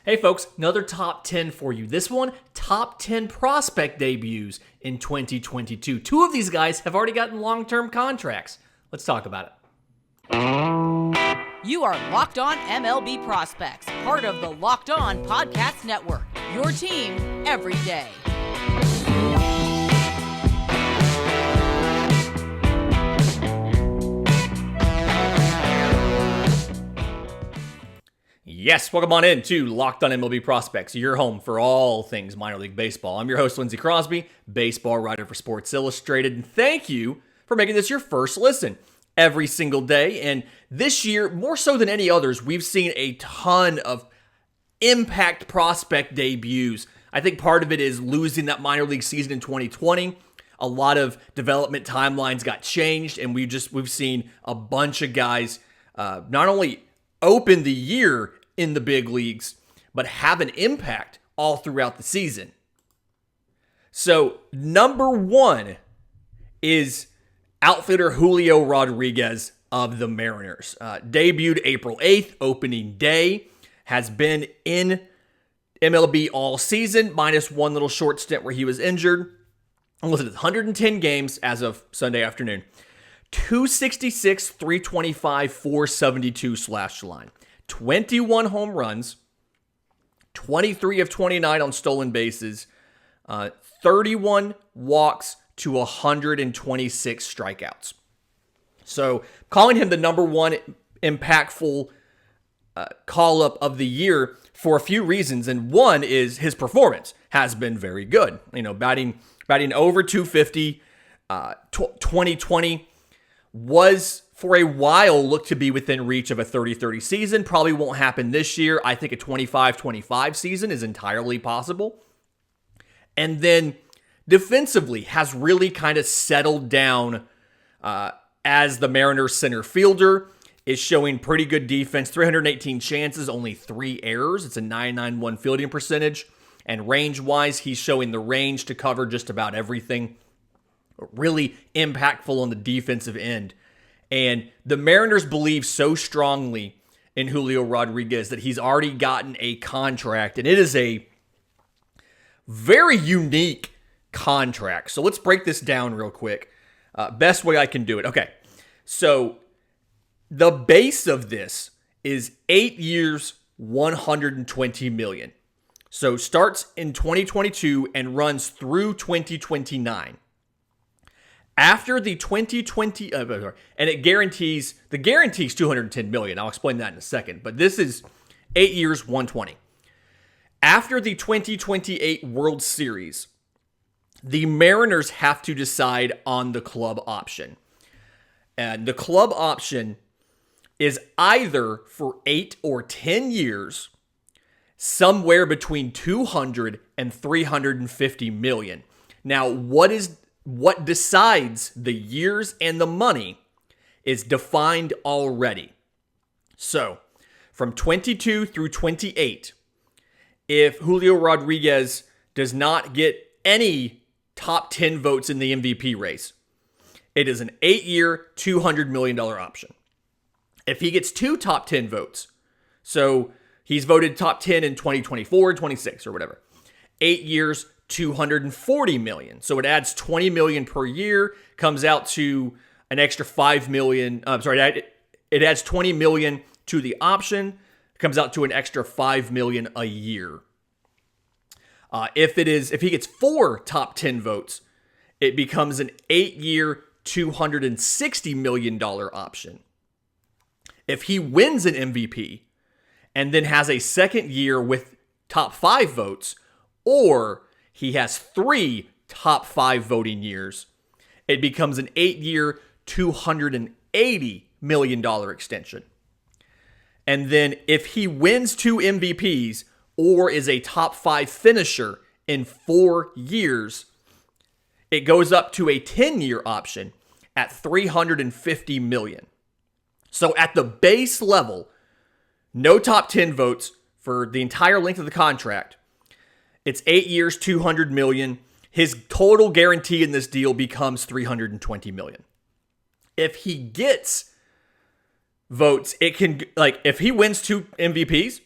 Hey folks, another top 10 for you. This one, top 10 prospect debuts in 2022. Two of these guys have already gotten long-term contracts. Let's talk about it. You are Locked On MLB Prospects, part of the Locked On Podcast Network. Your team every day. Yes, welcome on in to Locked On MLB Prospects, your home for all things minor league baseball. I'm your host, Lindsey Crosby, baseball writer for Sports Illustrated, and thank you for making this your first listen every single day. And this year, more so than any others, we've seen a ton of impact prospect debuts. I think part of it is losing that minor league season in 2020. A lot of development timelines got changed, and we've seen a bunch of guys not only open the year in the big leagues, but have an impact all throughout the season. So, number one is outfielder Julio Rodriguez of the Mariners. Debuted April 8th, opening day, has been in MLB all season, minus one little short stint where he was injured. Listen, 110 games as of Sunday afternoon. 266, 325, 472 slash line. 21 home runs, 23 of 29 on stolen bases, 31 walks to 126 strikeouts. So calling him the number one impactful call-up of the year for a few reasons. And one is his performance has been very good. Batting over 250, 2020 was for a while looked to be within reach of a 30-30 season. Probably won't happen this year. I think a 25-25 season is entirely possible. And then defensively has really kind of settled down as the Mariners center fielder. Is showing pretty good defense. 318 chances, only 3 errors. It's a .991 fielding percentage. And range-wise, he's showing the range to cover just about everything. Really impactful on the defensive end. And the Mariners believe so strongly in Julio Rodriguez that he's already gotten a contract. And it is a very unique contract. So let's break this down real quick. Best way I can do it. Okay, so the base of this is 8 years, $120 million. So starts in 2022 and runs through 2029. After the 2020, and it guarantees $210 million. I'll explain that in a second. But this is 8 years, 120. After the 2028 World Series, the Mariners have to decide on the club option. And the club option is either for 8 or 10 years, somewhere between $200 and $350 million. Now, what decides the years and the money is defined already. So, from 22 through 28, if Julio Rodriguez does not get any top 10 votes in the MVP race, it is an 8-year, $200 million option. If he gets 2 top 10 votes, so he's voted top 10 in 2024, 26, or whatever, 8 years, $240 million. So it adds $20 million per year, comes out to an extra $5 million. It adds $20 million to the option, comes out to an extra $5 million a year. If he gets 4 top 10 votes, it becomes an 8-year, $260 million option. If he wins an MVP and then has a second year with top 5 votes, or he has 3 top 5 voting years, it becomes an 8-year, $280 million extension. And then if he wins 2 MVPs or is a top 5 finisher in 4 years, it goes up to a 10-year option at $350 million. So at the base level, no top 10 votes for the entire length of the contract. It's 8 years, $200 million. His total guarantee in this deal becomes $320 million. If he gets votes, it can, if he wins 2 MVPs,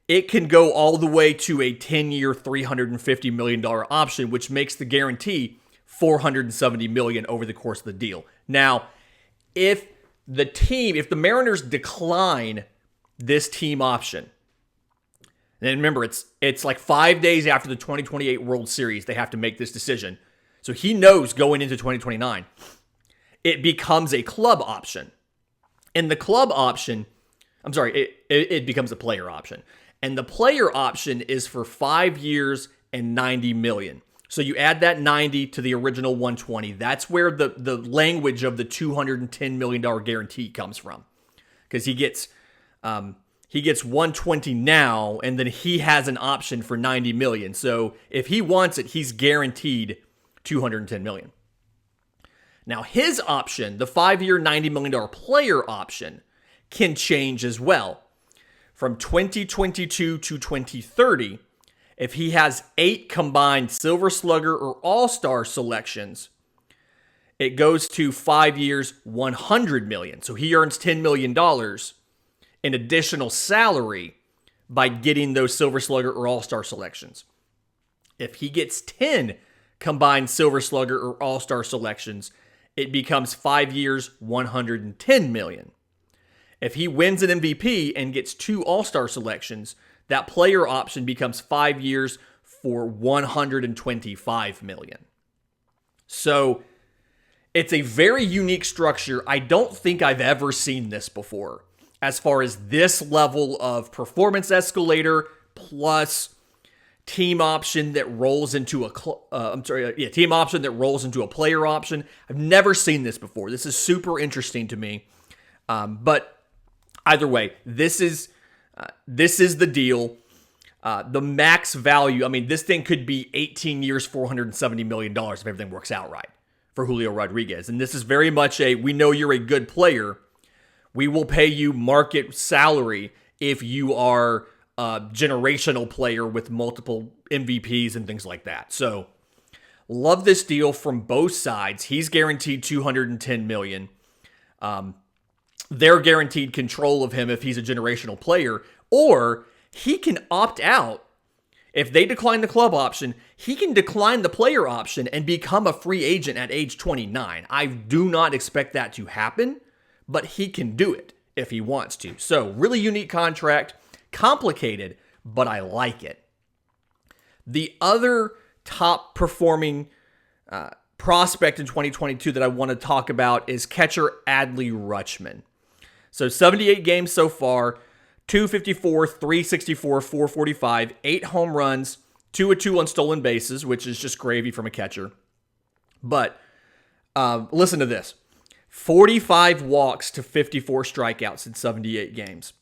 it can go all the way to a 10-year, $350 million option, which makes the guarantee $470 million over the course of the deal. Now, if the Mariners decline this team option, and remember, it's like 5 days after the 2028 World Series, they have to make this decision. So he knows going into 2029, it becomes a club option. And the club option, it becomes a player option. And the player option is for 5 years and $90 million. So you add that 90 to the original 120. That's where the language of the $210 million guarantee comes from. Because he gets 120 now, and then he has an option for $90 million. So if he wants it, he's guaranteed $210 million. Now his option, the 5-year, $90 million player option, can change as well. From 2022 to 2030, if he has 8 combined Silver Slugger or All-Star selections, it goes to 5 years, $100 million. So he earns $10 million in additional salary by getting those Silver Slugger or All-Star selections. If he gets 10 combined Silver Slugger or All-Star selections, it becomes 5 years, $110 million. If he wins an MVP and gets 2 All-Star selections, that player option becomes 5 years for $125 million. So it's a very unique structure. I don't think I've ever seen this before, as far as this level of performance escalator plus team option that rolls into team option that rolls into a player option. I've never seen this before. This is super interesting to me. But either way, this is the deal. The max value, this thing could be 18 years, $470 million if everything works out right for Julio Rodriguez. And this is very much we know you're a good player. We will pay you market salary if you are a generational player with multiple MVPs and things like that. So love this deal from both sides. He's guaranteed $210 million. They're guaranteed control of him if he's a generational player, or he can opt out. If they decline the club option, he can decline the player option and become a free agent at age 29. I do not expect that to happen, but he can do it if he wants to. So, really unique contract, complicated, but I like it. The other top performing prospect in 2022 that I want to talk about is catcher Adley Rutschman. So 78 games so far, 254, 364, 445, 8 home runs, 2 of 2 on stolen bases, which is just gravy from a catcher. But listen to this. 45 walks to 54 strikeouts in 78 games.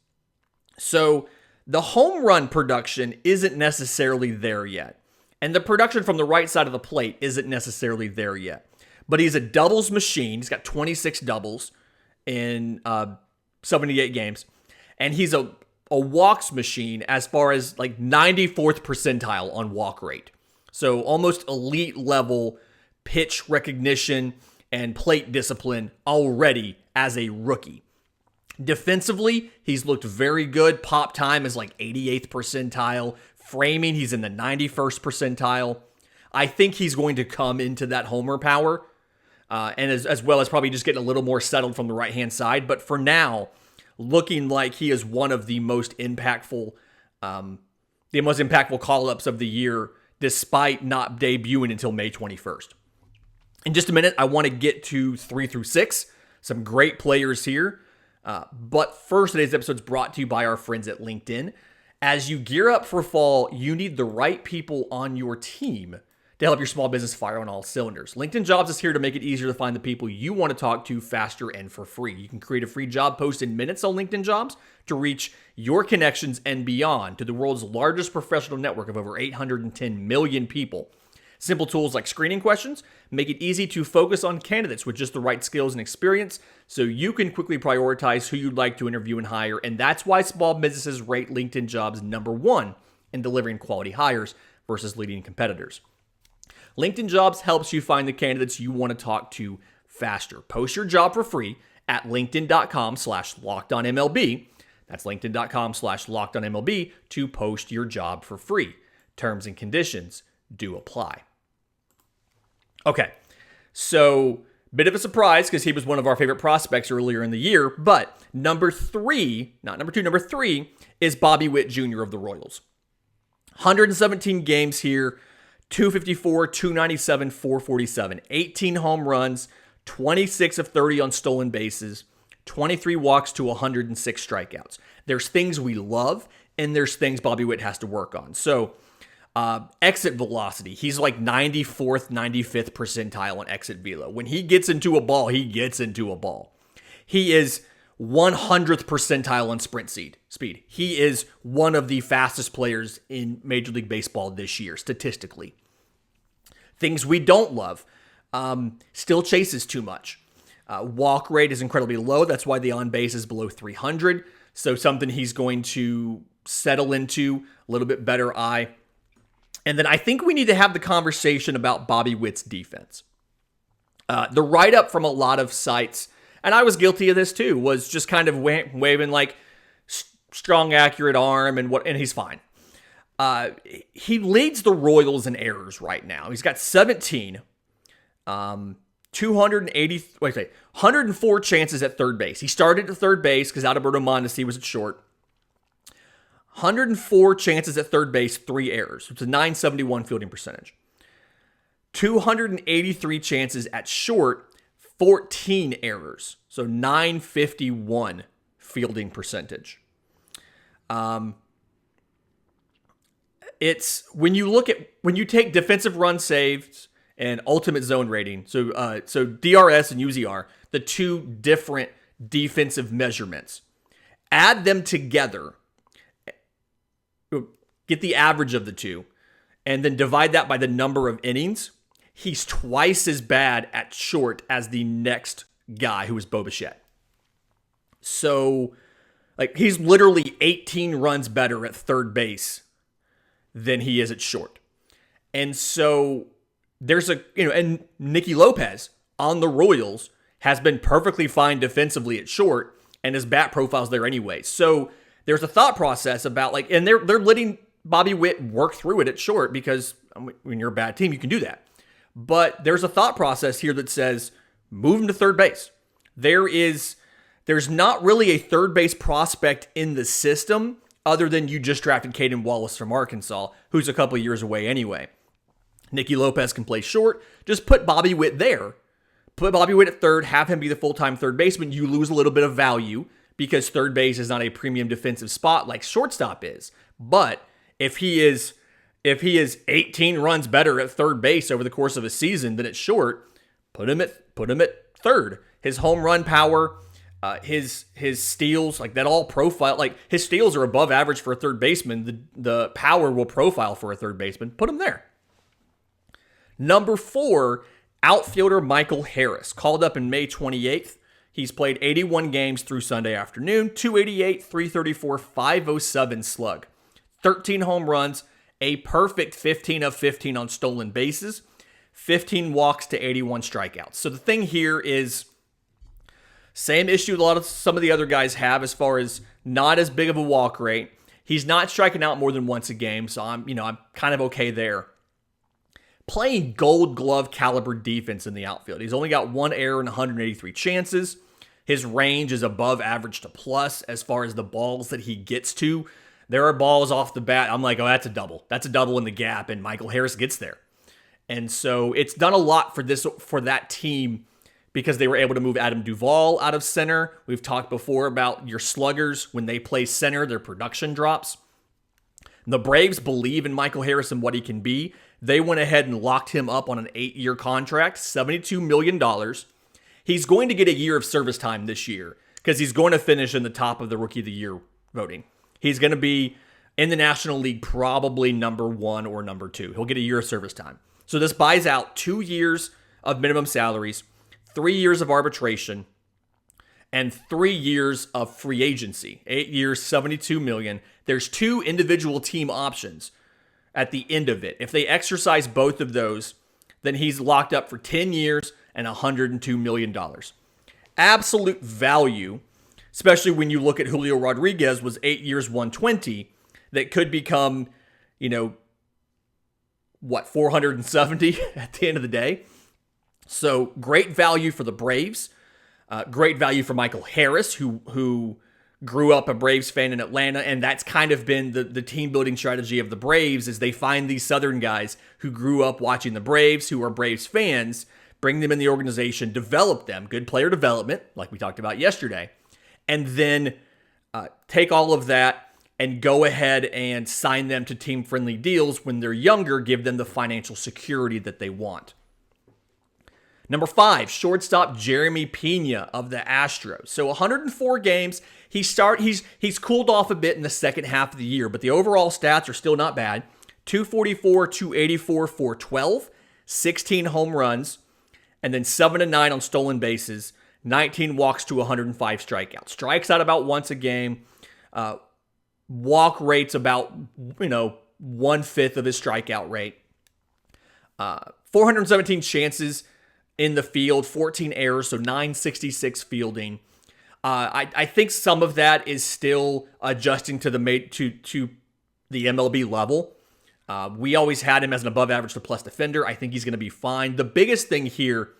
So the home run production isn't necessarily there yet. And the production from the right side of the plate isn't necessarily there yet. But he's a doubles machine. He's got 26 doubles in 78 games. And he's a walks machine as far as like 94th percentile on walk rate. So almost elite level pitch recognition and plate discipline already as a rookie. Defensively, he's looked very good. Pop time is like 88th percentile. Framing, he's in the 91st percentile. I think he's going to come into that homer power, and as well as probably just getting a little more settled from the right-hand side. But for now, looking like he is one of the most impactful call-ups of the year, despite not debuting until May 21st. In just a minute, I want to get to 3 through 6. Some great players here. But first, today's episode is brought to you by our friends at LinkedIn. As you gear up for fall, you need the right people on your team to help your small business fire on all cylinders. LinkedIn Jobs is here to make it easier to find the people you want to talk to faster and for free. You can create a free job post in minutes on LinkedIn Jobs to reach your connections and beyond to the world's largest professional network of over 810 million people. Simple tools like screening questions make it easy to focus on candidates with just the right skills and experience so you can quickly prioritize who you'd like to interview and hire. And that's why small businesses rate LinkedIn Jobs #1 in delivering quality hires versus leading competitors. LinkedIn Jobs helps you find the candidates you want to talk to faster. Post your job for free at linkedin.com/lockedonmlb. That's linkedin.com/LockedOnMLB to post your job for free. Terms and conditions do apply. Okay, so bit of a surprise because he was one of our favorite prospects earlier in the year, but number 3, not number 2, number 3 is Bobby Witt Jr. of the Royals. 117 games here, 254, 297, 447, 18 home runs, 26 of 30 on stolen bases, 23 walks to 106 strikeouts. There's things we love, and there's things Bobby Witt has to work on. So, exit velocity. He's like 94th, 95th percentile on exit velo. When he gets into a ball, he gets into a ball. He is 100th percentile on sprint speed. He is one of the fastest players in Major League Baseball this year, statistically. Things we don't love. Still chases too much. Walk rate is incredibly low. That's why the on base is below 300. So something he's going to settle into, a little bit better eye. And then I think we need to have the conversation about Bobby Witt's defense. The write-up from a lot of sites, and I was guilty of this too, was just kind of waving like strong, accurate arm and he's fine. He leads the Royals in errors right now. He's got 17. 104 chances at third base. He started at third base because Alberto Mondesi was at short. 104 chances at third base, 3 errors. It's a .971 fielding percentage. 283 chances at short, 14 errors. So .951 fielding percentage. It's when you take defensive run saves and ultimate zone rating, so DRS and UZR, the two different defensive measurements, add them together, get the average of the two, and then divide that by the number of innings. He's twice as bad at short as the next guy, who is Bo Bichette. So, he's literally 18 runs better at third base than he is at short. And so there's and Nicky Lopez on the Royals has been perfectly fine defensively at short, and his bat profile's there anyway. So there's a thought process about and they're letting Bobby Witt work through it at short because when you're a bad team, you can do that. But there's a thought process here that says move him to third base. There's not really a third base prospect in the system other than you just drafted Caden Wallace from Arkansas, who's a couple years away anyway. Nicky Lopez can play short. Just put Bobby Witt there. Put Bobby Witt at third, have him be the full-time third baseman. You lose a little bit of value because third base is not a premium defensive spot like shortstop is. But if he is 18 runs better at third base over the course of a season than at short, put him at third. His home run power, his steals, that all profile. His steals are above average for a third baseman. The power will profile for a third baseman. Put him there. Number 4, outfielder Michael Harris, called up in May 28th. He's played 81 games through Sunday afternoon, 288, 334, 507 slug, 13 home runs, a perfect 15 of 15 on stolen bases, 15 walks to 81 strikeouts. So the thing here is same issue some of the other guys have as far as not as big of a walk rate. He's not striking out more than once a game, so I'm kind of okay there. Playing Gold Glove caliber defense in the outfield. He's only got 1 error in 183 chances. His range is above average to plus as far as the balls that he gets to. There are balls off the bat. I'm like, oh, that's a double. That's a double in the gap, and Michael Harris gets there. And so it's done a lot for that team because they were able to move Adam Duvall out of center. We've talked before about your sluggers. When they play center, their production drops. The Braves believe in Michael Harris and what he can be. They went ahead and locked him up on an 8-year contract, $72 million. He's going to get a year of service time this year because he's going to finish in the top of the Rookie of the Year voting. He's going to be in the National League probably number 1 or number 2. He'll get a year of service time. So this buys out 2 years of minimum salaries, 3 years of arbitration, and 3 years of free agency. 8 years, $72 million. There's 2 individual team options at the end of it. If they exercise both of those, then he's locked up for 10 years and $102 million. Absolute value especially when you look at Julio Rodriguez was 8 years, 120, that could become, 470 at the end of the day. So great value for the Braves. Great value for Michael Harris, who grew up a Braves fan in Atlanta, and that's kind of been the team-building strategy of the Braves, is they find these Southern guys who grew up watching the Braves, who are Braves fans, bring them in the organization, develop them, good player development, like we talked about yesterday, and then take all of that and go ahead and sign them to team-friendly deals when they're younger, give them the financial security that they want. Number 5, shortstop Jeremy Pena of the Astros. So 104 games. He's cooled off a bit in the second half of the year, but the overall stats are still not bad. 244, 284, 412, 16 home runs, and then 7-9 on stolen bases, 19 walks to 105 strikeouts. Strikes out about once a game. Walk rate's about, 1/5 of his strikeout rate. 417 chances in the field, 14 errors, so 966 fielding. I think some of that is still adjusting to the MLB level. We always had him as an above average to plus defender. I think he's going to be fine. The biggest thing here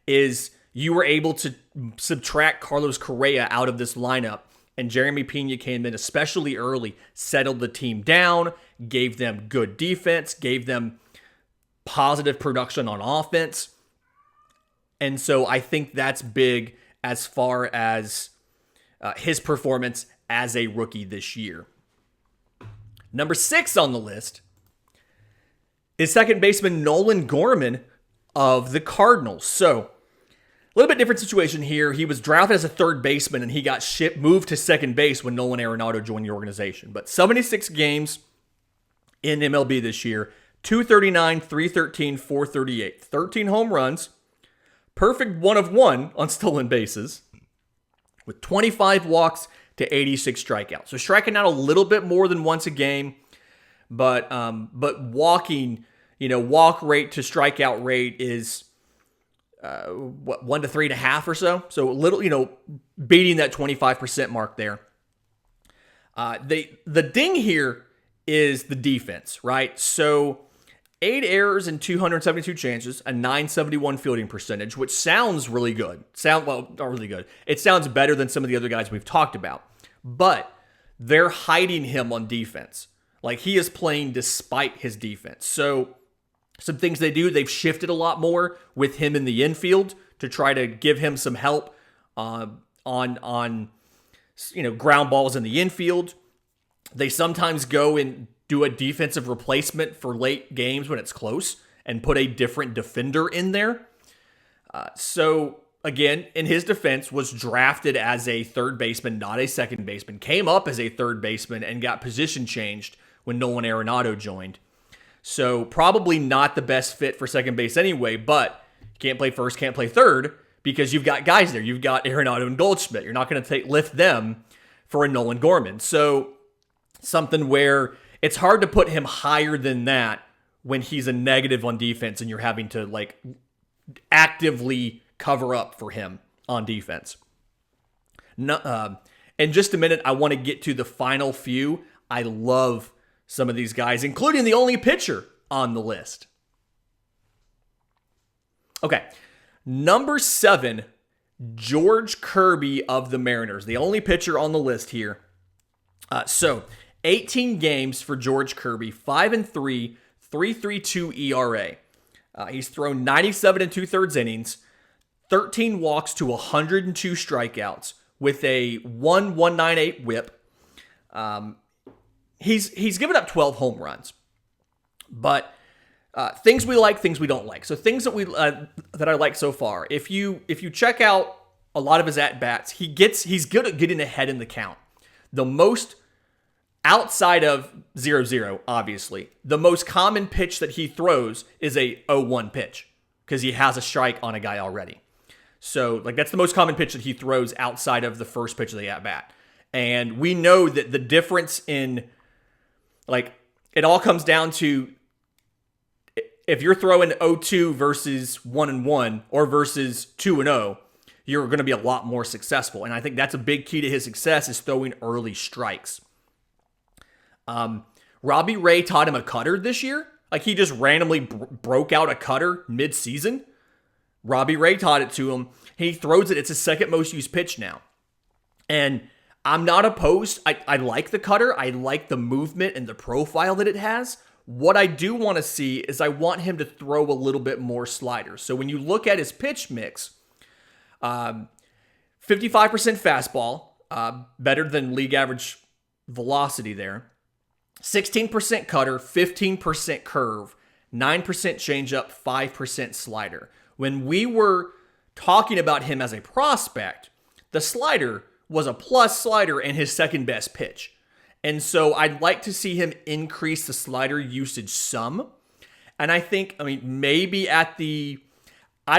is you were able to subtract Carlos Correa out of this lineup, and Jeremy Pena came in especially early, settled the team down, gave them good defense, gave them positive production on offense. And so I think that's big as far as his performance as a rookie this year. Number 6 on the list is second baseman Nolan Gorman of the Cardinals. So a little bit different situation here. He was drafted as a third baseman, and he got moved to second base when Nolan Arenado joined the organization. But 76 games in MLB this year, 239, 313, 438, 13 home runs, perfect 1 of 1 on stolen bases, with 25 walks to 86 strikeouts. So striking out a little bit more than once a game, but walking, walk rate to strikeout rate is 1 to 3.5 or so. So a little, beating that 25% mark there. The ding here is the defense, right? So 8 errors and 272 chances, a 971 fielding percentage, which sounds really good. Not really good. It sounds better than some of the other guys we've talked about. But they're hiding him on defense. Like, he is playing despite his defense. So some things they've shifted a lot more with him in the infield to try to give him some help on ground balls in the infield. They sometimes go and do a defensive replacement for late games when it's close and put a different defender in there. So again, in his defense, was drafted as a third baseman, not a second baseman, came up as a third baseman and got position changed when Nolan Arenado joined. So probably not the best fit for second base anyway, but can't play first, can't play third because you've got guys there. You've got Arenado and Goldschmidt. You're not going to lift them for a Nolan Gorman. So something where it's hard to put him higher than that when he's a negative on defense and you're having to actively cover up for him on defense. No, in just a minute, I want to get to the final few. I love some of these guys, including the only pitcher on the list. Okay, number 7, George Kirby of the Mariners, the only pitcher on the list here. 18 games for George Kirby, 5-3, 3.32 ERA. He's thrown 97 2/3 innings, 13 walks to 102 strikeouts with a 1.198 whip. He's given up 12 home runs, but things we like, things we don't like. So things that I like so far. If you check out a lot of his at bats, he's good at getting ahead in the count. The most outside of 0-0, obviously, the most common pitch that he throws is a 0-1 pitch because he has a strike on a guy already. So that's the most common pitch that he throws outside of the first pitch of the at bat. And we know that the difference in it all comes down to if you're throwing 0-2 versus 1-1 or versus 2-0, you're going to be a lot more successful. And I think that's a big key to his success is throwing early strikes. Robbie Ray taught him a cutter this year. Like he just randomly broke out a cutter mid-season. Robbie Ray taught it to him. He throws it. It's his second most used pitch now. And I'm not opposed. I like the cutter. I like the movement and the profile that it has. What I do want to see is I want him to throw a little bit more sliders. So when you look at his pitch mix, 55% fastball, better than league average velocity there. 16% cutter, 15% curve, 9% changeup, 5% slider. When we were talking about him as a prospect, the slider was a plus slider and his second best pitch. And so I'd like to see him increase the slider usage some. And I think, maybe I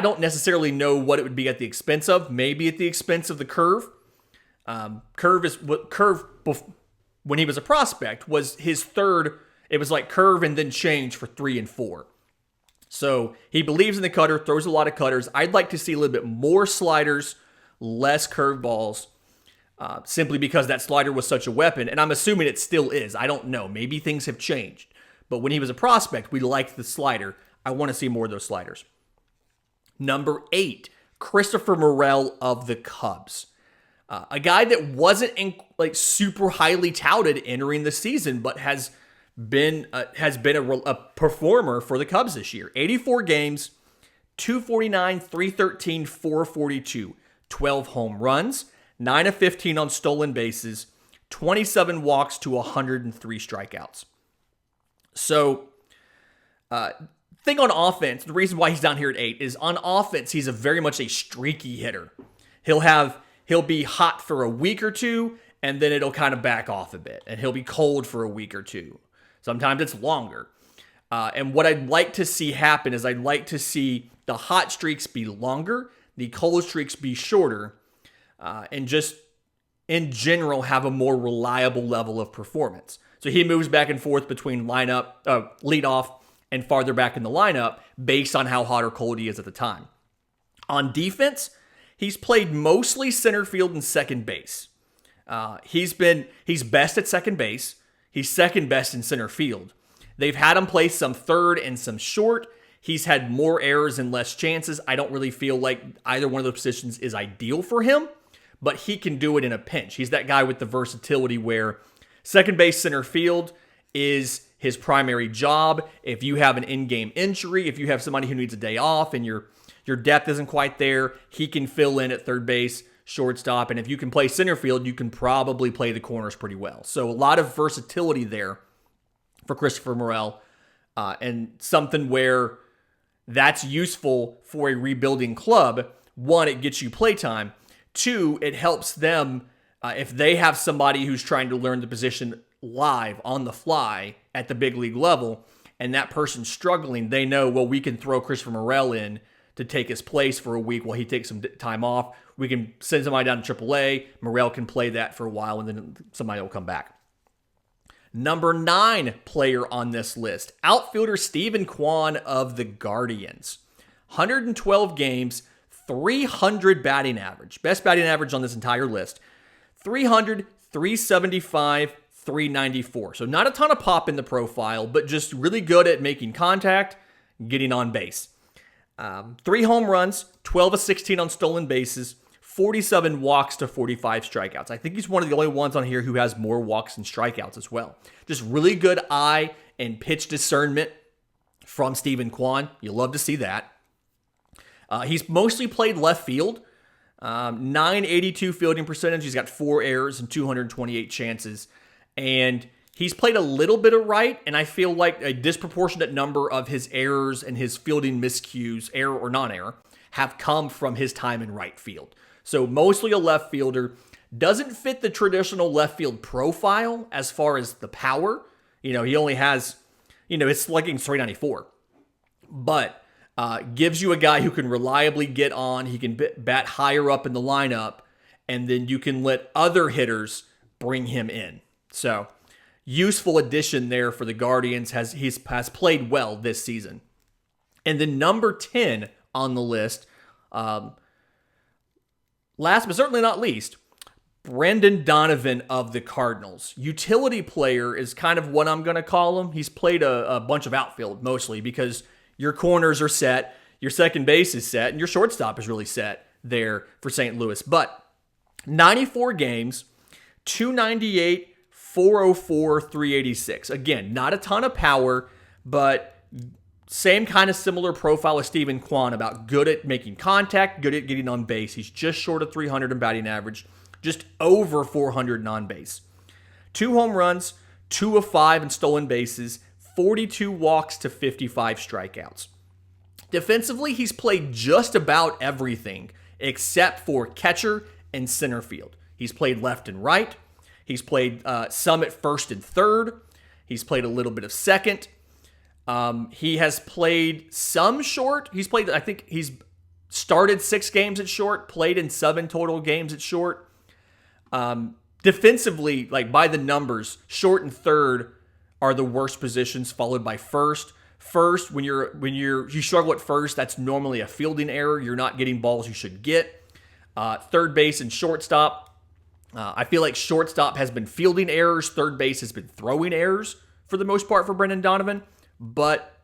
don't necessarily know what it would be at the expense of. Maybe at the expense of the curve. When he was a prospect, was his third. It was like curve and then change for 3 and 4. So he believes in the cutter, throws a lot of cutters. I'd like to see a little bit more sliders, less curveballs, simply because that slider was such a weapon. And I'm assuming it still is. I don't know. Maybe things have changed. But when he was a prospect, we liked the slider. I want to see more of those sliders. Number 8, Christopher Morel of the Cubs. A guy that wasn't super highly touted entering the season, but has been a performer for the Cubs this year. 84 games, 249, 313, 442, 12 home runs, 9 of 15 on stolen bases, 27 walks to 103 strikeouts. So, thing on offense, the reason why he's down here at 8 is on offense, he's very much a streaky hitter. He'll be hot for a week or two, and then it'll kind of back off a bit, and he'll be cold for a week or two. Sometimes it's longer. And what I'd like to see happen is I'd like to see the hot streaks be longer, the cold streaks be shorter, and just in general have a more reliable level of performance. So he moves back and forth between leadoff and farther back in the lineup based on how hot or cold he is at the time. On defense, he's played mostly center field and second base. He's best at second base. He's second best in center field. They've had him play some third and some short. He's had more errors and less chances. I don't really feel like either one of those positions is ideal for him, but he can do it in a pinch. He's that guy with the versatility where second base, center field is his primary job. If you have an in-game injury, if you have somebody who needs a day off and your depth isn't quite there, he can fill in at third base, shortstop, and if you can play center field, you can probably play the corners pretty well. So a lot of versatility there for Christopher Morel, and something where that's useful for a rebuilding club. One, it gets you playtime. Two, it helps them if they have somebody who's trying to learn the position live on the fly at the big league level, and that person's struggling, they know, well, we can throw Christopher Morel in to take his place for a week while he takes some time off. We can send somebody down to AAA. Morel can play that for a while, and then somebody will come back. Number 9 player on this list, outfielder Steven Kwan of the Guardians. 112 games, 300 batting average. Best batting average on this entire list. 300, 375, 394. So not a ton of pop in the profile, but just really good at making contact, getting on base. 3 home runs, 12 of 16 on stolen bases, 47 walks to 45 strikeouts. I think he's one of the only ones on here who has more walks than strikeouts as well. Just really good eye and pitch discernment from Steven Kwan. You love to see that. He's mostly played left field. 982 fielding percentage. He's got 4 errors and 228 chances. And he's played a little bit of right, and I feel like a disproportionate number of his errors and his fielding miscues, error or non-error, have come from his time in right field. So mostly a left fielder. Doesn't fit the traditional left field profile as far as the power. He only has, his slugging's 394. But gives you a guy who can reliably get on. He can bat higher up in the lineup, and then you can let other hitters bring him in. So useful addition there for the Guardians. Has played well this season. And then number 10 on the list, Last but certainly not least, Brendan Donovan of the Cardinals. Utility player is kind of what I'm going to call him. He's played a bunch of outfield mostly because your corners are set, your second base is set, and your shortstop is really set there for St. Louis. But 94 games, 298, 404, 386. Again, not a ton of power, but same kind of similar profile as Steven Kwan, about good at making contact, good at getting on base. He's just short of 300 in batting average, just over 400 on base. 2 home runs, 2 of 5 in stolen bases, 42 walks to 55 strikeouts. Defensively, he's played just about everything except for catcher and center field. He's played left and right. He's played some at first and third. He's played a little bit of second. He has played some short. I think he's started 6 games at short, played in 7 total games at short. Defensively, like by the numbers, short and third are the worst positions, followed by first. First, when you struggle at first, that's normally a fielding error. You're not getting balls you should get. Third base and shortstop. I feel like shortstop has been fielding errors. Third base has been throwing errors for the most part for Brendan Donovan. But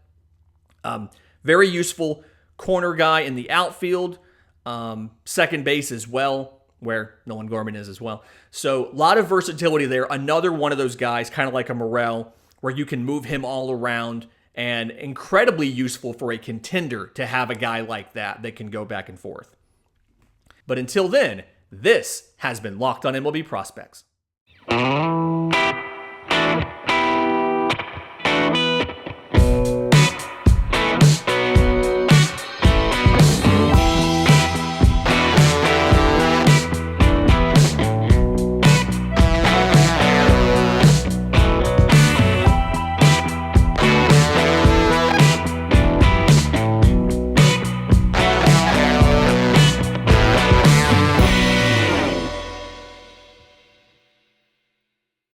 very useful corner guy in the outfield. Second base as well, where Nolan Gorman is as well. So a lot of versatility there. Another one of those guys, kind of like a Morel, where you can move him all around, and incredibly useful for a contender to have a guy like that can go back and forth. But until then, this has been Locked on MLB Prospects.